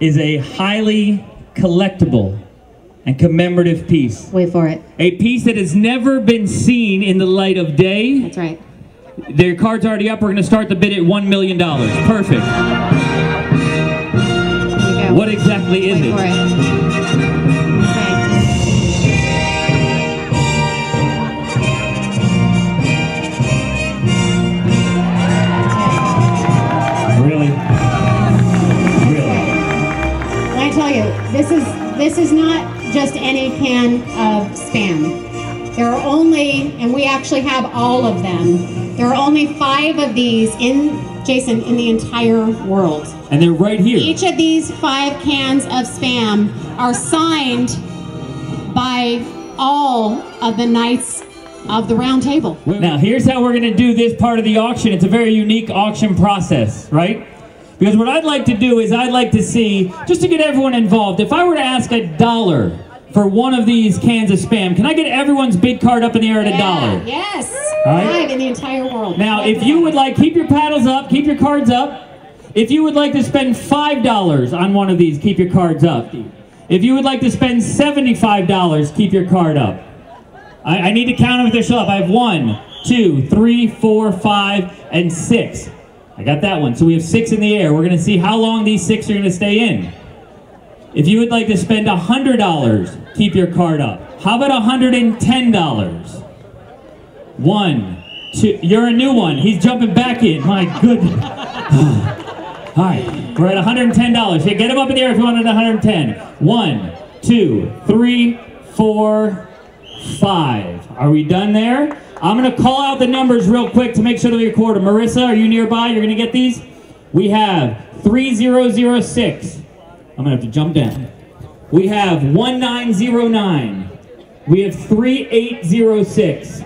is a highly collectible and commemorative piece. Wait for it. A piece that has never been seen in the light of day. That's right. Their card's already up. We're going to start the bid at $1 million. Perfect. Here we go. What exactly is it? Wait for it. This is not just any can of Spam. There are only, and we actually have all of them, there are only 5 of these in the entire world. And they're right here. Each of these 5 cans of Spam are signed by all of the Knights of the Round Table. Now, here's how we're going to do this part of the auction. It's a very unique auction process, right? Because what I'd like to do is I'd like to see, just to get everyone involved, if I were to ask $1 for one of these cans of Spam, can I get everyone's bid card up in the air at $1? Yes. All right. 5 in the entire world. Now, if you would like, keep your paddles up, keep your cards up. If you would like to spend $5 on one of these, keep your cards up. If you would like to spend $75, keep your card up. I need to count them if they show up. I have 1, 2, 3, 4, 5, and 6. I got that one. So we have 6 in the air. We're going to see how long these 6 are going to stay in. If you would like to spend $100, keep your card up. How about $110? 1, 2. You're a new one. He's jumping back in. My goodness. All right. We're at $110. Hey, get him up in the air if you wanted 110. 1, 2, 3, 4, 5. Are we done there? I'm going to call out the numbers real quick to make sure that we record them. Marissa, are you nearby? You're going to get these? We have 3006. I'm going to have to jump down. We have 1909. We have 3806.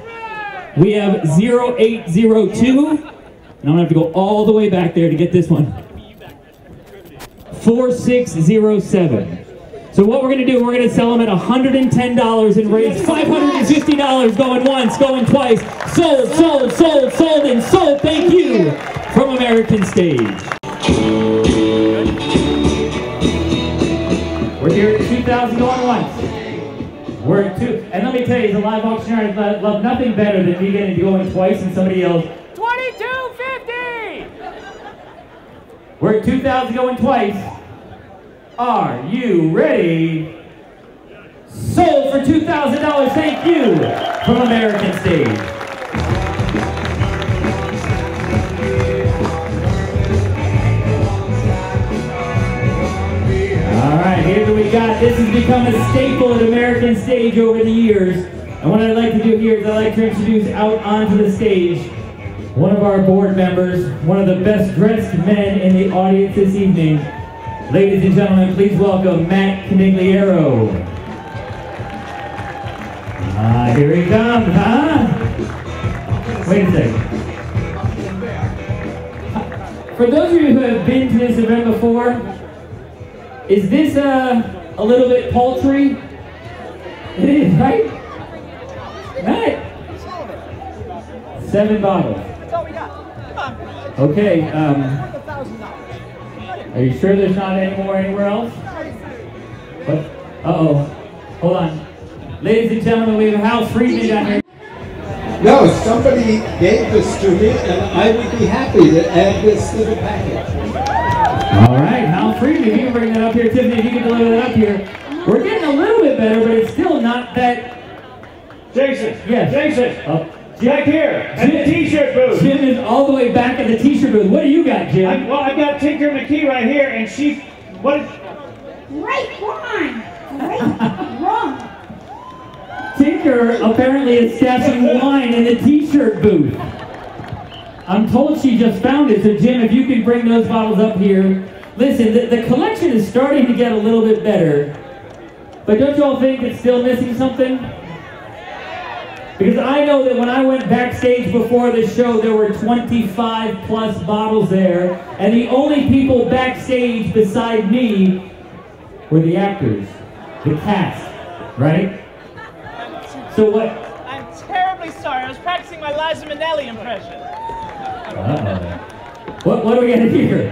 We have 0802. And I'm going to have to go all the way back there to get this one. 4607. So what we're going to do, we're going to sell them at $110 and raise $550 going once, going twice. Sold, sold, sold, sold, and sold. Thank you from American Stage. We're here at 2,000 going once. We're at 2, and let me tell you, as a live auctioneer, I love nothing better than me getting to going twice and somebody yells, 2250! We're at 2,000 going twice. Are you ready? Sold for $2,000. Thank you from American Stage. All right, here's what we got. This has become a staple at American Stage over the years. And what I'd like to do here is I'd like to introduce out onto the stage one of our board members, one of the best dressed men in the audience this evening. Ladies and gentlemen, please welcome Matt Canigliaro. Here he comes, Wait a second. For those of you who have been to this event before, is this a little bit paltry? It is, right? Matt? 7 bottles. That's all we got. Come on. Okay, $1,000. are you sure there's not any more anywhere else? What? Uh-oh. Hold on. Ladies and gentlemen, we have Hal Friedman down here. No, somebody gave this to me, and I would be happy to add this to the package. All right, Hal Friedman, if you can bring that up here. Tiffany, if you can deliver that up here. We're getting a little bit better, but it's still not that... Jason. Yes. Jason. Back here, at the t-shirt booth. Jim is all the way back at the t-shirt booth. What do you got, Jim? I've got Tinker McKee right here, and she... What? Right one. Right wrong. Tinker apparently is stashing wine in the t-shirt booth. I'm told she just found it, so Jim, if you can bring those bottles up here. Listen, the collection is starting to get a little bit better, but don't you all think it's still missing something? Because I know that when I went backstage before the show, there were 25 plus bottles there, and the only people backstage beside me were the actors, the cast, right? So what? I'm terribly sorry. I was practicing my Liza Minnelli impression. Uh-oh. What are we gonna do here?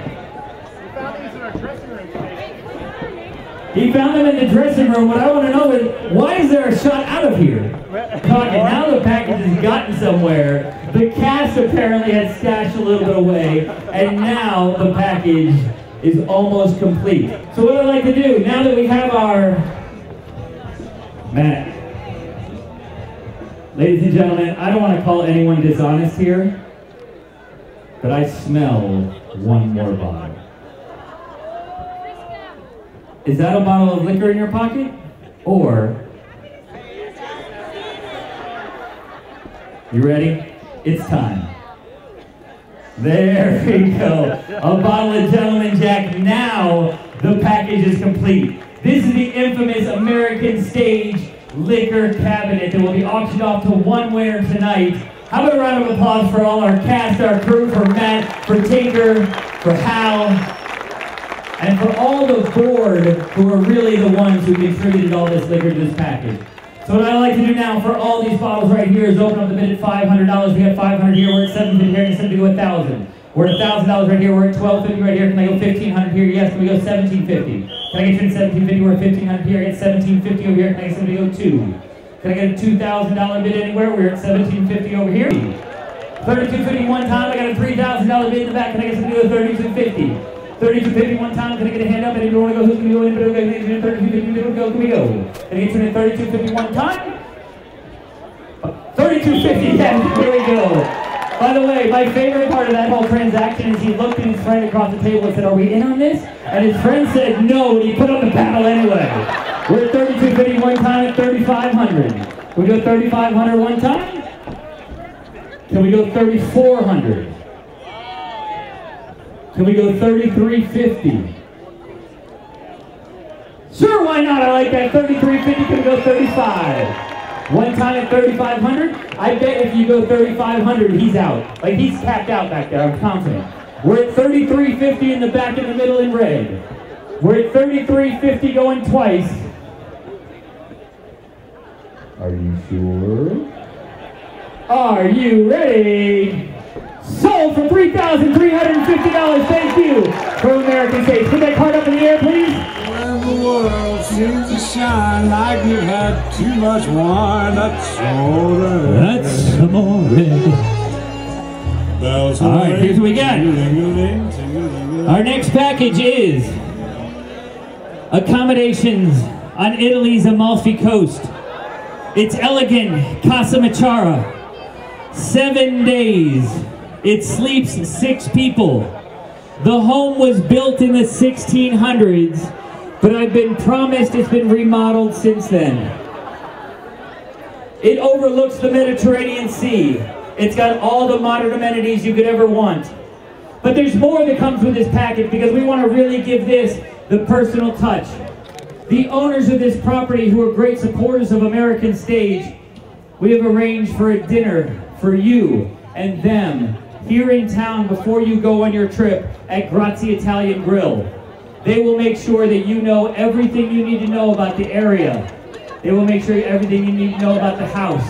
We found these in our dressing room today. He found them in the dressing room. What I want to know is, why is there a shot out of here? Talking, now the package has gotten somewhere. The cast apparently had stashed a little bit away, and now the package is almost complete. So what I'd like to do, now that we have our... Matt. Ladies and gentlemen, I don't want to call anyone dishonest here, but I smell one more bottle. Is that a bottle of liquor in your pocket? Or... You ready? It's time. There we go. A bottle of Gentleman Jack. Now the package is complete. This is the infamous American Stage liquor cabinet that will be auctioned off to one winner tonight. How about a round of applause for all our cast, our crew, for Matt, for Tinker, for Hal, and for all the board who are really the ones who contributed all this liquor to this package. So what I'd like to do now for all these bottles right here is open up the bid at $500. We got $500 here, we're at $750 here, instead of $1,000. We're at $1,000 right here, we're at $1,250 right here. Can I go $1,500 here? Yes. Can we go $1,750? Can I get you at $1,750? We're at $1,500 here. I get $1,750 over here. Can I get somebody to go $2? Can I get a $2,000 bid anywhere? We're at $1,750 over here. $3,250 one time. I got a $3,000 bid in the back. Can I get somebody to go $3,250? $3,250 one time. Can I get a hand up? Anybody want to go? Who's going to go in? $3,250 go. Can we go? Can I get you at $3,250 one time? $3,250. Yes. There we go. By the way, my favorite part of that whole transaction is he looked at his friend across the table and said, "Are we in on this?" And his friend said no, and he put up the paddle anyway. We're at $3,250 one time at $3,500. Can we go $3,500 one time? Can we go $3,400? Can we go $3,350? Sure, why not? I like that. $3,350. Can we go $35? One time at $3,500, I bet if you go $3,500, he's out. Like, he's tapped out back there, I'm confident. We're at $3,350 in the back in the middle in red. We're at $3,350 going twice. Are you sure? Are you ready? Sold for $3,350. Thank you from American Stage. Put that card up in the air, please. The world seems to shine like you've had too much wine. That's amore. All right, here's what we got. Our next package is accommodations on Italy's Amalfi Coast. It's elegant Casa Machara. 7 days. It sleeps 6 people. The home was built in the 1600s. But I've been promised it's been remodeled since then. It overlooks the Mediterranean Sea. It's got all the modern amenities you could ever want. But there's more that comes with this package because we want to really give this the personal touch. The owners of this property, who are great supporters of American Stage, we have arranged for a dinner for you and them here in town before you go on your trip at Grazie Italian Grill. They will make sure that you know everything you need to know about the area. They will make sure everything you need to know about the house.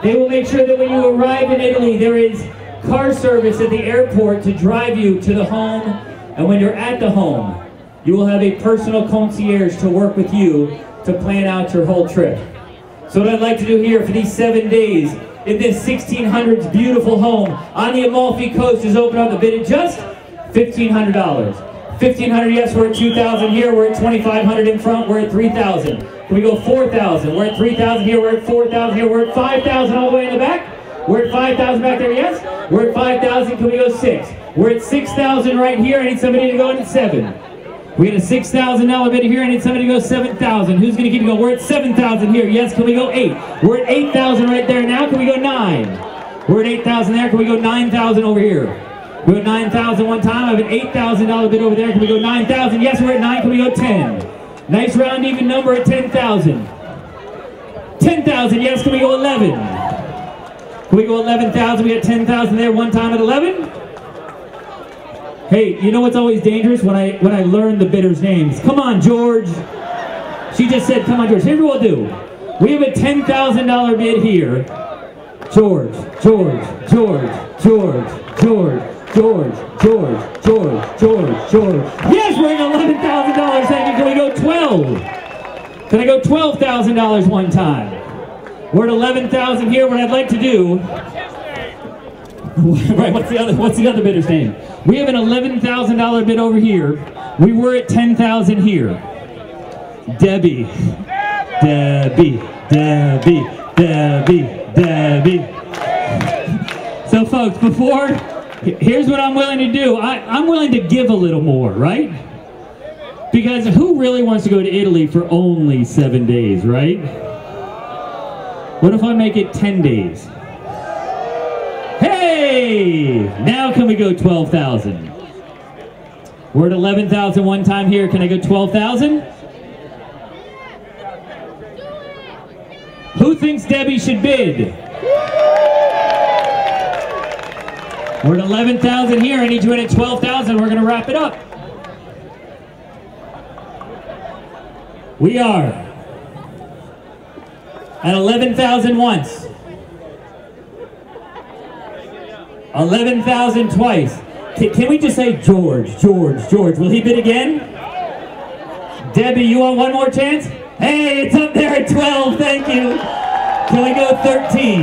They will make sure that when you arrive in Italy, there is car service at the airport to drive you to the home. And when you're at the home, you will have a personal concierge to work with you to plan out your whole trip. So what I'd like to do here for these 7 days in this 1600s beautiful home on the Amalfi Coast is open up the bid at just $1,500. $1,500, yes, we're at $2,000 here, we're at $2,500 in front, we're at $3,000. Can we go $4,000? We're at $3,000 here, we're at $4,000 here, we're at $5,000 all the way in the back. We're at $5,000 back there, yes? We're at $5,000, can we go $6,000? We're at $6,000 right here, I need somebody to go in at $7,000. We had a $6,000 bid here, I need somebody to go $7,000. Who's gonna keep going? We're at $7,000 here, yes, can we go $8,000? We're at $8,000 right there now, can we go $9,000? We're at $8,000 there, can we go $9,000 over here? We go $9,000 one time. I have an $8,000 bid over there. Can we go $9,000? Yes, we're at $9,000. Can we go $10,000? Nice round even number at $10,000. $10,000. Yes, can we go $11,000? Can we go $11,000? We got $10,000 there one time at $11,000. Hey, you know what's always dangerous? When I learn the bidders' names. Come on, George. She just said, "Come on, George." Here's what we'll do. We have a $10,000 bid here. George, George, George, George, George. George. Yes, we're at $11,000. Thank you. Can we go $12,000? go? Can I go $12,000 one time? We're at 11,000 here. What I'd like to do, right? What's the other bidder's name? We have an $11,000 bid over here. We were at 10,000 here. Debbie. So folks, here's what I'm willing to do. I'm willing to give a little more, right? Because who really wants to go to Italy for only 7 days, right? What if I make it 10 days? Hey! Now can we go 12,000? We're at 11,000 one time here. Can I go 12,000? Who thinks Debbie should bid? We're at 11,000 here. I need you in at 12,000. We're going to wrap it up. We are at 11,000 once. 11,000 twice. Can we just say George? Will he bid again? Debbie, you want one more chance? Hey, it's up there at 12, thank you. Can we go 13?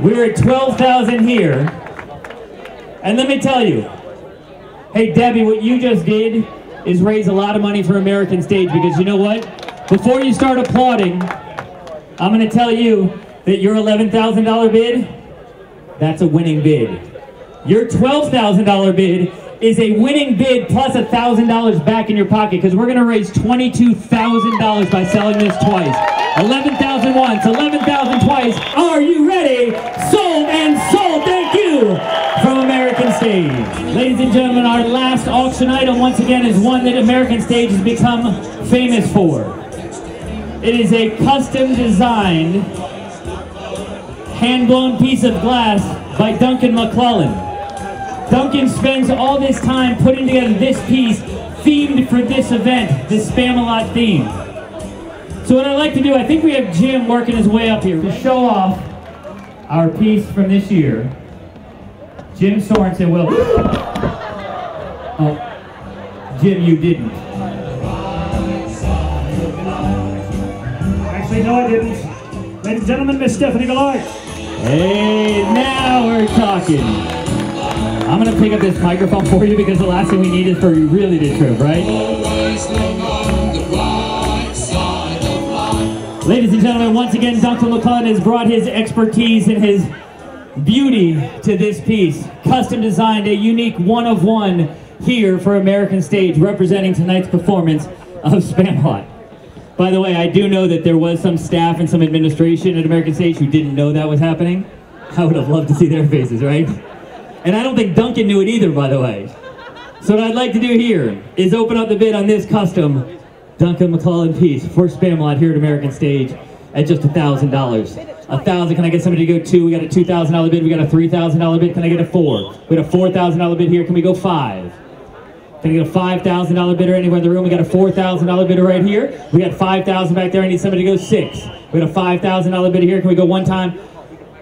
We're at 12,000 here. And let me tell you, hey Debbie, what you just did is raise a lot of money for American Stage, because you know what? Before you start applauding, I'm going to tell you that your $11,000 bid, that's a winning bid. Your $12,000 bid is a winning bid plus $1,000 back in your pocket, because we're going to raise $22,000 by selling this twice. 11,000 once, 11,000 twice. Are you ready? Sold and sold. Thank you from American Stage. Ladies and gentlemen, our last auction item once again is one that American Stage has become famous for. It is a custom designed, hand-blown piece of glass by Duncan McClellan. Duncan spends all this time putting together this piece themed for this event, this Spam-A-Lot theme. So what I'd like to do, I think we have Jim working his way up here to show off our piece from this year. Jim Sorensen will... Oh, Jim, you didn't. Actually, no, I didn't. Ladies and gentlemen, Miss Stephanie Gillard. Hey, now we're talking. I'm going to pick up this microphone for you, because the last thing we need is for you really to trip, right? Ladies and gentlemen, once again, Dr. McClellan has brought his expertise and his beauty to this piece. Custom designed, a unique one-of-one here for American Stage, representing tonight's performance of Spam-A-Lot. By the way, I do know that there was some staff and some administration at American Stage who didn't know that was happening. I would have loved to see their faces, right? And I don't think Duncan knew it either, by the way. So what I'd like to do here is open up the bid on this custom Duncan McClellan piece for Spam-A-Lot here at American Stage at just $1,000. $1,000, can I get somebody to go 2? We got a $2,000 bid, we got a $3,000 bid, can I get a 4? We got a $4,000 bid here, can we go 5? Can I get a $5,000 bidder anywhere in the room? We got a $4,000 bidder right here. We got $5,000 back there, I need somebody to go 6. We got a $5,000 bidder here, can we go one time?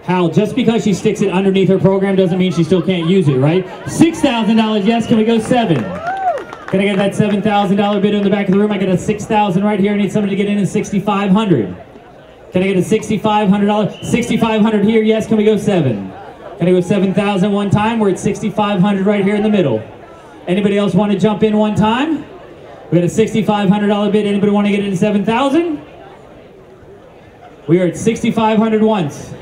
Hal, just because she sticks it underneath her program doesn't mean she still can't use it, right? $6,000, yes, can we go 7? Can I get that $7,000 bid in the back of the room? I get a $6,000 right here. I need somebody to get in at $6,500. Can I get a $6,500? $6,500 here, yes, can we go 7? Can I go 7,000 one time? We're at $6,500 right here in the middle. Anybody else want to jump in one time? We got a $6,500 bid. Anybody want to get into 7,000? We are at $6,500 once.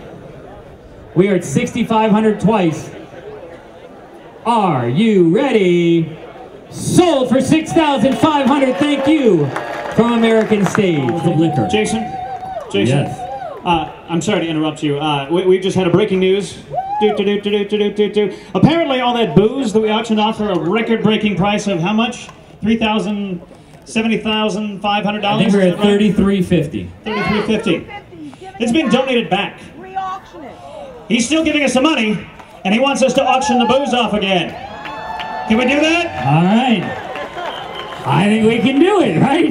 We are at $6,500 twice. Are you ready? Sold for $6,500. Thank you from American Stage. Of liquor. Jason? Yes. I'm sorry to interrupt you. We just had a breaking news. Apparently all that booze that we auctioned off for a record-breaking price of how much? $70,500? I think we're at $33.50. $33.50. It's been donated back. He's still giving us some money, and he wants us to auction the booze off again. Can we do that? All right. I think we can do it, right?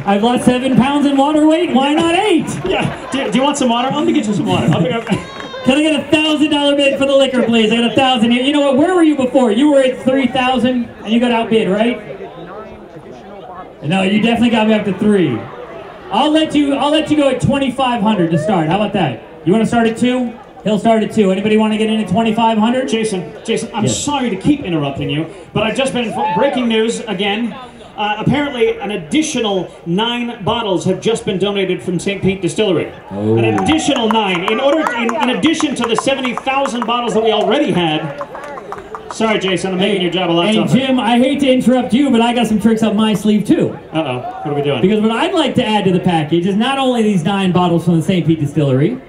I've lost 7 pounds in water weight. Why not 8? Yeah. Do you want some water? Let me get you some water. I'll pick up. Can I get a $1,000 bid for the liquor, please? I got 1,000 here. You know what? Where were you before? You were at 3,000 and you got outbid, right? No, you definitely got me up to 3. I'll let you go at 2,500 to start. How about that? You want to start at 2? He'll start at 2. Anybody want to get in at 2,500? Jason, I'm sorry to keep interrupting you, but I've just been breaking news again. Apparently, an additional 9 bottles have just been donated from St. Pete Distillery. Oh. An additional 9, in addition to the 70,000 bottles that we already had. Sorry, Jason, I'm making your job a lot tougher. Hey, Jim, I hate to interrupt you, but I got some tricks up my sleeve, too. Uh-oh, what are we doing? Because what I'd like to add to the package is not only these 9 bottles from the St. Pete Distillery,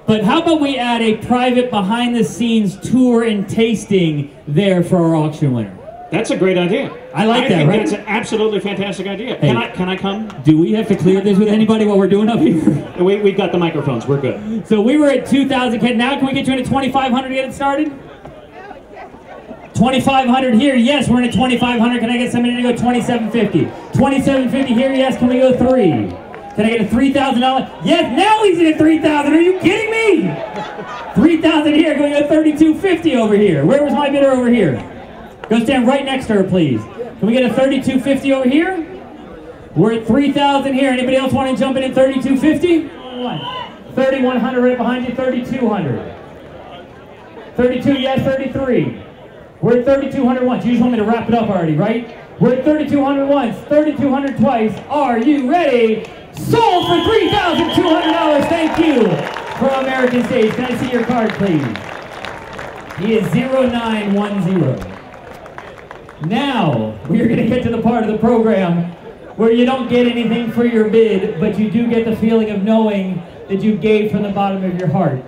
but how about we add a private behind-the-scenes tour and tasting there for our auction winner? That's a great idea. I like that, right? That's an absolutely fantastic idea. Hey, can I come? Do we have to clear this with anybody while we're doing up here? We've got the microphones. We're good. So we were at 2,000. Now can we get you into 2,500 to get it started? 2,500 here. Yes, we're in at 2,500. Can I get somebody to go 2,750? 2,750 here. Yes. Can we go 3? Can I get a $3,000? Yes. Now he's in at 3,000. Are you kidding me? 3,000 here. Can we go 3,250 over here? Where was my bidder over here? Go stand right next to her, please. Can we get a 3,250 over here? We're at 3,000 here. Anybody else want to jump in at 3,250? 3,100 right behind you. 3,200. 32. Yes. 33. We're at 3,200 once. You just want me to wrap it up already, right? We're at 3,200 once, 3,200 twice. Are you ready? Sold for $3,200. Thank you from American Stage. Can I see your card, please? He is 0910. Now, we're going to get to the part of the program where you don't get anything for your bid, but you do get the feeling of knowing that you gave from the bottom of your heart.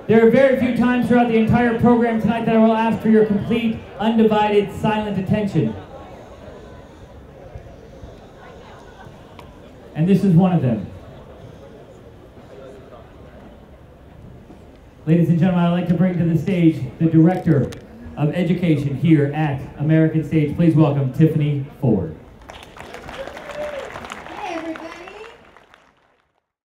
There are very few times throughout the entire program tonight that I will ask for your complete, undivided, silent attention. And this is one of them. Ladies and gentlemen, I'd like to bring to the stage the Director of Education here at American Stage. Please welcome Tiffany Ford.